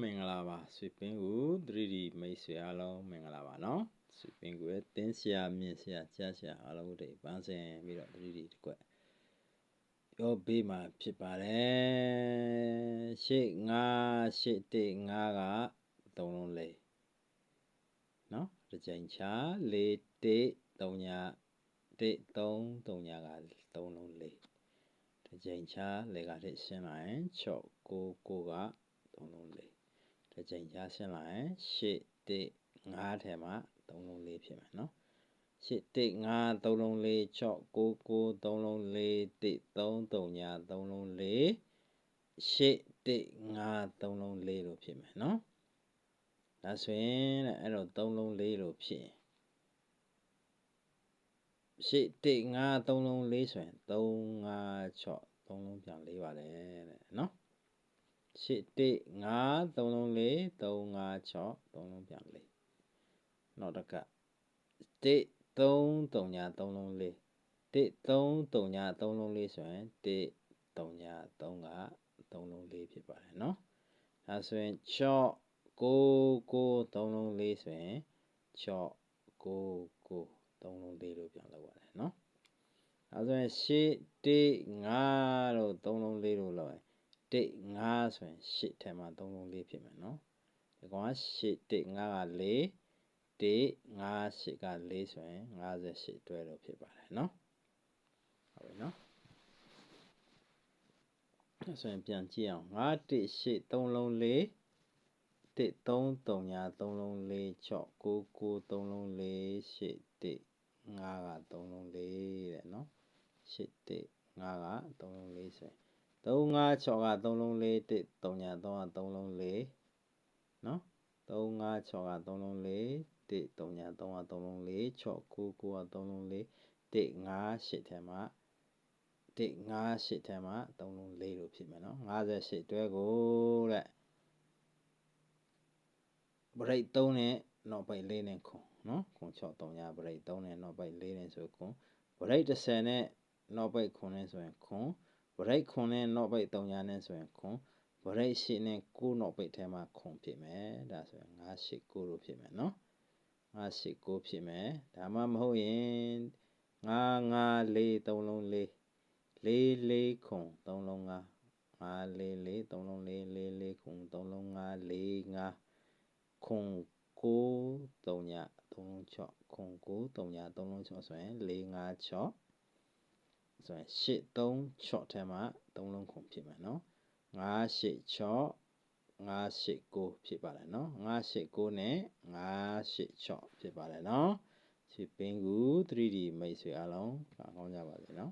မင်္ဂလာပါဆွေပင်ကူ 3D မိတ်ဆွေအားလုံးမင်္ဂလာပါနော်ဆွေပင်ကူရဲ့တင်းဆရာမြင့်ဆရာကြားဆရာအားလုံးတွေပန်းစင်ပြီးတော့ 3D တကွပြောပေးမှာဖြစ်ပါတယ်ရှေ့9ရှေ့1 9က3လုံးလေးနော်တစ်ချိန်ချ4 1 3ည1 3 3ညက3လုံးလေးတစ်ချိန်ချလေကထည့်ရှင်းလိုက်ရင်6 9 9က3လုံးလေးတစ်ချိန်ချရှင်းလိုက်ရင်8 1 5ထဲမှာ3လုံးလေးဖြစ်မယ်နော်8 1 5 3လုံးလေး6 9 9 3လုံးလေး1 3 3ည3လုံးလေး8 1 5 3လုံးလေးလို့ဖြစ်မယ်နော်ဒါဆိုရင်အဲ့တော့3လုံးလေးလို့ဖြစ်ရင်8 1 5 3လုံးလေးဆိုရင်3 5 6 3လုံးပြန်လေးပါတယ်တဲ့နော်8 1 5 3လုံးလေး3 5 6 3လုံးပြန်လေးနောက်တစ်ခါ1 3 3ည3လုံးလေး1 3 3ည3လုံးလေးဆိုရင်1 3ည3က3လုံးလေးဖြစ်ပါတယ်နော်ဒါဆိုရင်6 9 9 3လုံးလေးဆိုရင်6 9 9 3လုံးလေးလို့ပြန်လုပ်ရတယ်နော်ဒါဆိုရင်8 1 5လို့3လုံးလေးလို့လောက်ရင်1 5ဆိုရင်8ထဲမှာ3လုံးလေးဖြစ်မယ်နော်ဒီကောင်က8 1 5က4 1 5 8က4ဆိုရင်58တွဲလို့ဖြစ်ပါတယ်နော်ဟုတ်ပြီနော်ဒါဆိုရင်ပြန်ကြည့်အောင်5 1 8 3လုံး4 1 3 3ညာ3လုံး4 6 9 9 3လုံး4 8 1 5က3လုံး4တဲ့နော်8 1 5က3လုံး4ဆိုရင်3 5 6က3လုံး4 1 3ညာ3က3လုံး4နော်3 5 6က3လုံး4 1 3ညာ3က3လုံး4 6 9 9က3လုံး4 1 5 8ထဲမှာ1 5 8ထဲမှာ3လုံး4လို့ဖြစ်မယ်နော်58တွဲကိုတဲ့ဘရိတ်3နဲ့နောက်ပိတ်4နဲ့ခွန်နော်ခွန်6 3ညာဘရိတ်3နဲ့နောက်ပိတ်4နဲ့ဆိုခွန်ဘရိတ်30နဲ့နောက်ပိတ်ခွန်နဲ့ဆိုရင်ခွန်ဘရိတ်ခွန်နဲ့နောက်ပိတ်3ညာနဲ့ဆိုရင်ခွန်ဗရိတ်8နဲ့9နောက်ပိတ်ထဲမှာခွန်ဖြစ်မယ်ဒါဆိုရင်9 8 9လို့ဖြစ်မယ်နော်9 8 9ဖြစ်မယ်ဒါမှမဟုတ်ရင်9 9 4 3လုံး4 4 4ခွန်3လုံး5 5 4 4 3လုံး4 4 4ခွန်3လုံး5 4 5ခွန်9 3ည3လုံး6ခွန်9 3ည3လုံး6ဆိုရင်4 5 6ဆိုရင်8 3 6ထဲမှာ3လုံးခွန်ဖြစ်မယ်နော်5 8 6 5 8 9ဖြစ်ပါတယ်နော်5 8 9နဲ့5 8 6ဖြစ်ပါတယ်နော်ချစ်ပင်ကူ 3D မိတ်ဆွေအားလုံးကောင်းကြပါစေနော်